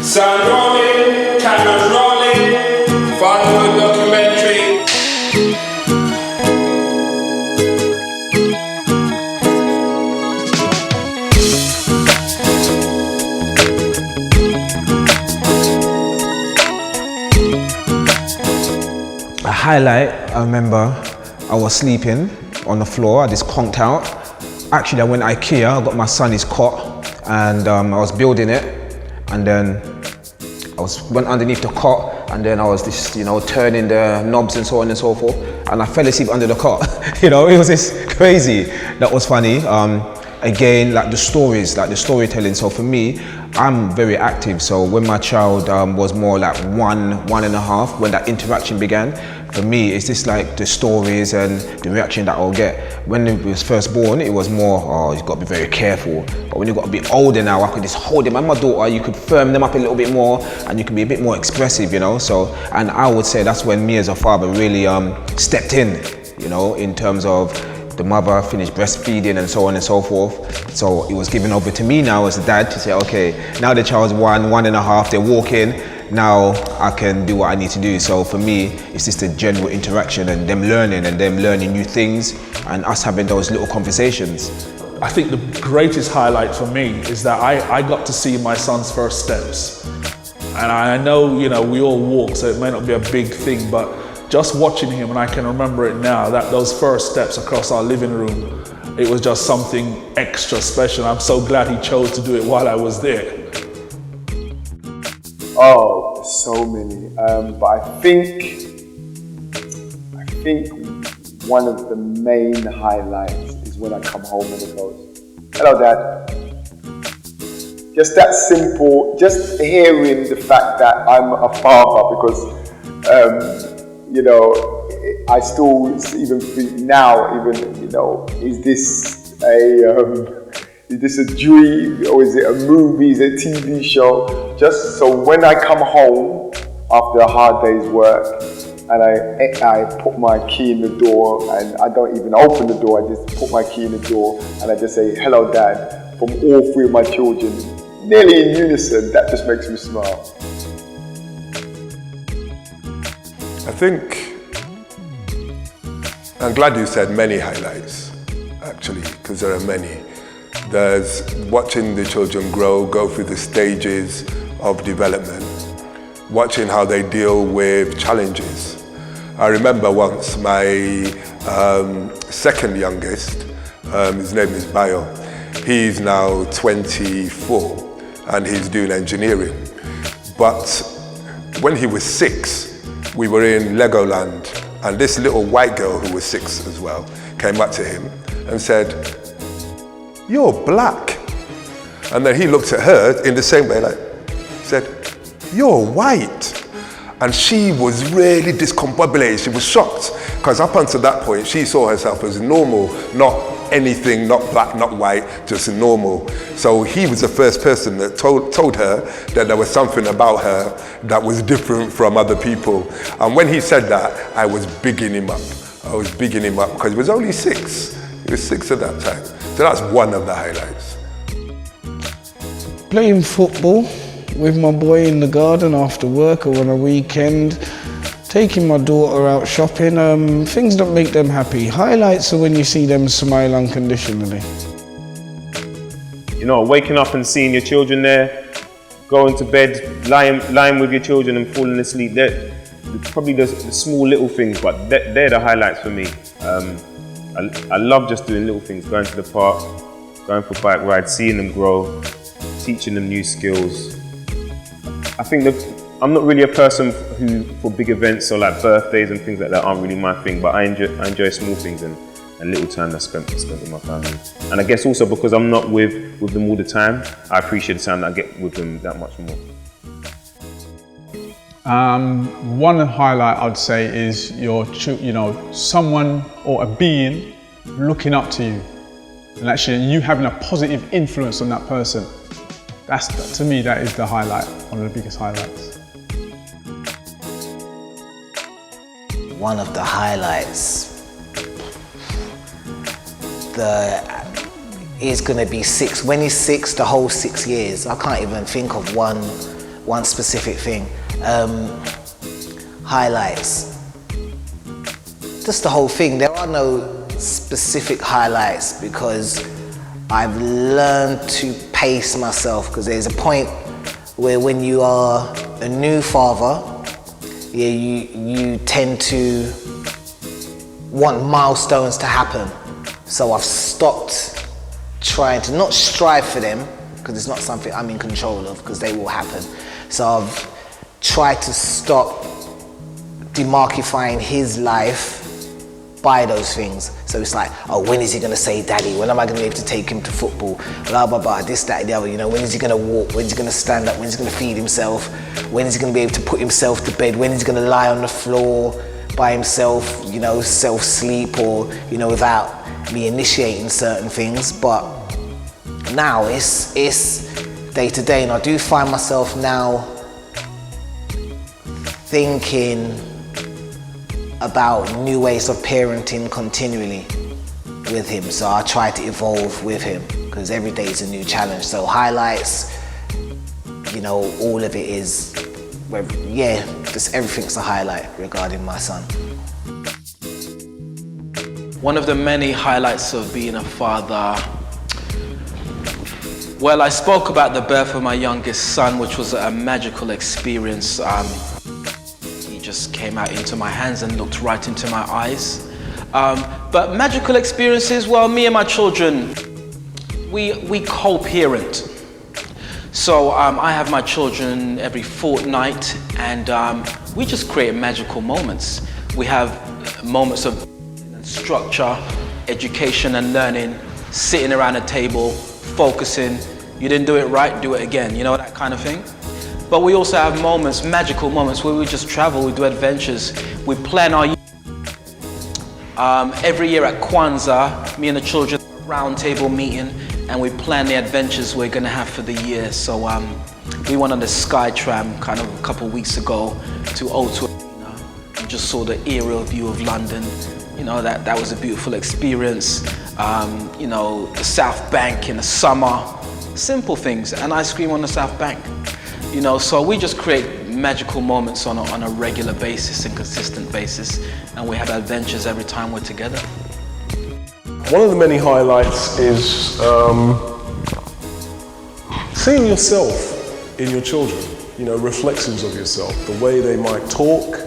Sound rolling, cameras rolling, fun with documentary. A highlight, I remember I was sleeping on the floor, I just conked out. Actually, I went to IKEA, I got my son his cot, and I was building it, and then went underneath the cot, and then I was just, turning the knobs and so on and so forth, and I fell asleep under the cot. It was just crazy. That was funny. Again, like the stories, like the storytelling. So for me, I'm very active. So when my child was more like 1.5, when that interaction began, for me, it's just like the stories and the reaction that I'll get. When he was first born, it was more, oh, you've got to be very careful. But when you got a bit older now, I could just hold him. And my daughter, you could firm them up a little bit more, and you can be a bit more expressive, So, and I would say that's when me as a father really stepped in, in terms of the mother finished breastfeeding and so on and so forth. So it was given over to me now as a dad to say, okay, now the child's 1.5, they're walking, now I can do what I need to do. So for me, it's just a general interaction and them learning new things and us having those little conversations. I think the greatest highlight for me is that I got to see my son's first steps. And I know, we all walk, so it may not be a big thing, but just watching him, and I can remember it now, that those first steps across our living room, it was just something extra special. I'm so glad he chose to do it while I was there. Oh, so many. But I think one of the main highlights is when I come home and it goes, "Hello, Dad." Just that simple, just hearing the fact that I'm a father, because I still even think now, is this a dream, or is it a movie, is it a TV show? Just so when I come home after a hard day's work and I put my key in the door, and I don't even open the door, I just put my key in the door and I just say, "Hello, Dad," from all three of my children, nearly in unison, that just makes me smile. I think, I'm glad you said many highlights, actually, because there are many. There's watching the children go through the stages of development, watching how they deal with challenges. I remember once my second youngest, his name is Bayo, he's now 24 and he's doing engineering. But when he was 6, we were in Legoland, and this little white girl who was 6 as well came up to him and said, "You're black." And then he looked at her in the same way, like, said, "You're white." And she was really discombobulated, she was shocked, because up until that point, she saw herself as normal, not anything, not black, not white, just normal. So he was the first person that told her that there was something about her that was different from other people. And when he said that, I was bigging him up. Because he was only 6. He was 6 at that time. So that's one of the highlights. Playing football with my boy in the garden after work or on a weekend. Taking my daughter out shopping, things that make them happy. Highlights are when you see them smile unconditionally. Waking up and seeing your children there, going to bed, lying with your children and falling asleep. They're probably the small little things, but they're the highlights for me. I love just doing little things, going to the park, going for bike rides, seeing them grow, teaching them new skills. I think that I'm not really a person who, for big events or like birthdays and things like that, aren't really my thing, but I enjoy small things and little time that's spent with my family. And I guess also because I'm not with them all the time, I appreciate the time that I get with them that much more. One highlight I'd say is someone or a being looking up to you, and actually you having a positive influence on that person. To me, that is the highlight, one of the biggest highlights. One of the highlights is going to be 6. When he's 6, the whole 6 years, I can't even think of one one specific thing. Highlights. Just the whole thing. There are no specific highlights because I've learned to pace myself, because there's a point where when you are a new father, yeah, you tend to want milestones to happen. So I've stopped trying to not strive for them, because it's not something I'm in control of, because they will happen. So I've tried to stop demarkifying his life by those things. So it's like, oh, when is he gonna say daddy? When am I gonna be able to take him to football? Blah, blah, blah, this, that, the other, you know, when is he gonna walk? When is he gonna stand up? When is he gonna feed himself? When is he gonna be able to put himself to bed? When is he gonna lie on the floor by himself, you know, self-sleep, or, you know, without me initiating certain things? But now it's day to day, and I do find myself now thinking about new ways of parenting continually with him. So I try to evolve with him, because every day is a new challenge. So highlights, you know, all of it is, yeah, just everything's a highlight regarding my son. One of the many highlights of being a father, well, I spoke about the birth of my youngest son, which was a magical experience. He just came out into my hands and looked right into my eyes. But magical experiences, well, me and my children, we co-parent. So I have my children every fortnight, and we just create magical moments. We have moments of structure, education and learning, sitting around a table, focusing. You didn't do it right, do it again, you know, that kind of thing. But we also have moments, magical moments, where we just travel, we do adventures, we plan our year. Every year at Kwanzaa, me and the children have a round table meeting, and we plan the adventures we're gonna have for the year. So we went on the Sky Tram kind of a couple weeks ago to O2 Arena. We just saw the aerial view of London. You know, that was a beautiful experience. You know, the South Bank in the summer, simple things, and ice cream on the South Bank. You know, so we just create magical moments on a regular basis and consistent basis, and we have adventures every time we're together. One of the many highlights is seeing yourself in your children, you know, reflections of yourself, the way they might talk,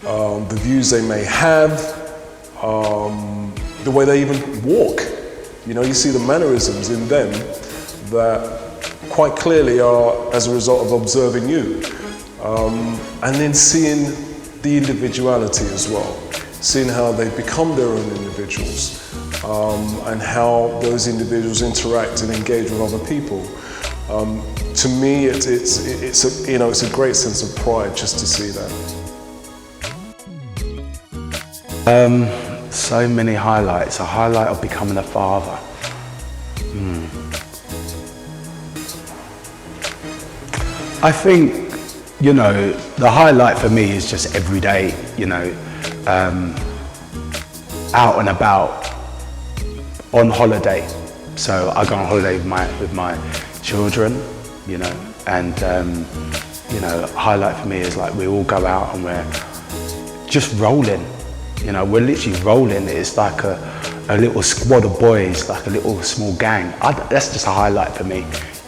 the views they may have, the way they even walk. You know, you see the mannerisms in them that quite clearly are as a result of observing you. And then seeing the individuality as well, seeing how they become their own individuals, and how those individuals interact and engage with other people. To me, it's a great sense of pride just to see that. So many highlights. A highlight of becoming a father. I think, you know, the highlight for me is just every day, you know, out and about, on holiday. So I go on holiday with my children, you know, and you know, highlight for me is like we all go out and we're just rolling. You know, we're literally rolling. It's like a little squad of boys, like a little small gang. That's just a highlight for me.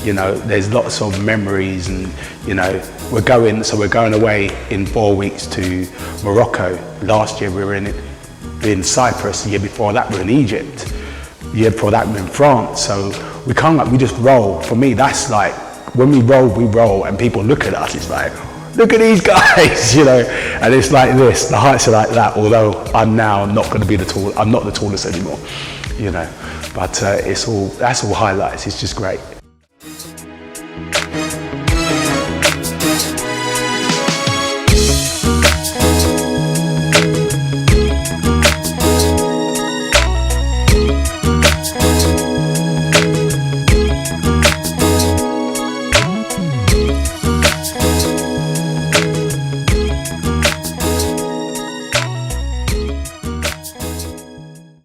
You know, there's lots of memories, and you know, we're going away in 4 weeks to Morocco. Last year we were in Cyprus. The year before that we were in Egypt. The year before that we were in France. So we come up, we just roll. For me, that's like, when we roll, and people look at us, it's like, look at these guys, you know. And it's like this, the heights are like that, although I'm now not going to be I'm not the tallest anymore, you know. But that's all highlights. It's just great.